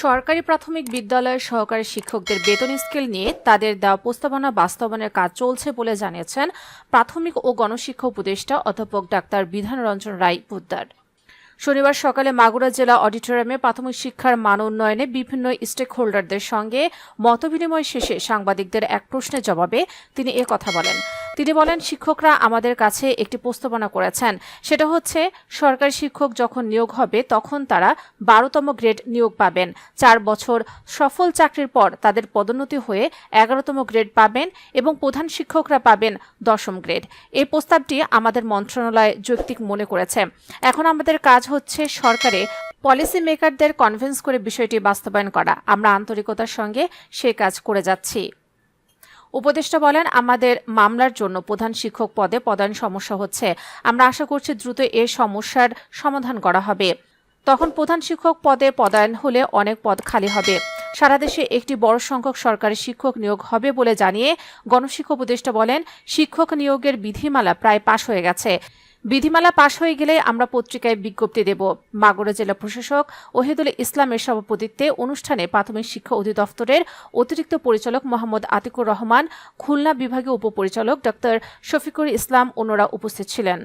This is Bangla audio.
সরকারি প্রাথমিক বিদ্যালয়ের সহকারী শিক্ষকদের বেতন স্কেল নিয়ে তাদের দেওয়া প্রস্তাবনা বাস্তবায়নের কাজ চলছে বলে জানিয়েছেন প্রাথমিক ও গণশিক্ষা উপদেষ্টা অধ্যাপক ডাক্তার বিধান রঞ্জন রায় পোদ্দার। শনিবার সকালে মাগুরা জেলা অডিটোরিয়ামে প্রাথমিক শিক্ষার মান উন্নয়নে বিভিন্ন স্টেক হোল্ডারদের সঙ্গে মতবিনিময় শেষে সাংবাদিকদের এক প্রশ্নের জবাবে তিনি কথা বলেন। তিনি বলেন, শিক্ষকরা আমাদের কাছে একটি প্রস্তাবনা করেছেন, সেটা হচ্ছে সরকারি শিক্ষক যখন নিয়োগ হবে তখন তারা 12তম গ্রেড নিয়োগ পাবেন। 4 বছর সফল চাকরির পর তাদের পদোন্নতি হয়ে 11তম গ্রেড পাবেন এবং প্রধান শিক্ষকরা পাবেন 10ম গ্রেড। এই প্রস্তাবটি আমাদের মন্ত্রণালয় যৌক্তিক মনে করেছে। এখন আমাদের কাজ হচ্ছে সরকারে পলিসি মেকারদের কনভিন্স করে বিষয়টি বাস্তবায়ন করা। আমরা আন্তরিকতার সঙ্গে সে কাজ করে যাচ্ছি। উপদেষ্টা বলেন, আমাদের মামলার জন্য প্রধান শিক্ষক পদে পদায়ন সমস্যা হচ্ছে। আমরা আশা করছি দ্রুত এ সমস্যার সমাধান করা হবে। তখন প্রধান শিক্ষক পদে পদায়ন হলে অনেক পদ খালি হবে। সারা দেশে একটি বড় সংখ্যক সরকারি শিক্ষক নিয়োগ হবে বলে জানিয়ে গণশিক্ষা উপদেষ্টা বলেন, শিক্ষক নিয়োগের বিধিমালা প্রায় পাশ হয়ে গেছে। বিধিমালা পাশ হয়ে গেলে আমরা পত্রিকায় বিজ্ঞপ্তি দেব। মাগুরা জেলা প্রশাসক ওহিদুল ইসলামের সভাপতিত্বে অনুষ্ঠানে প্রাথমিক শিক্ষা অধিদপ্তরের অতিরিক্ত পরিচালক মোহাম্মদ আতিকুর রহমান, খুলনা বিভাগীয় উপপরিচালক ডা শফিকুর ইসলাম অন্যরা উপস্থিত ছিলেন।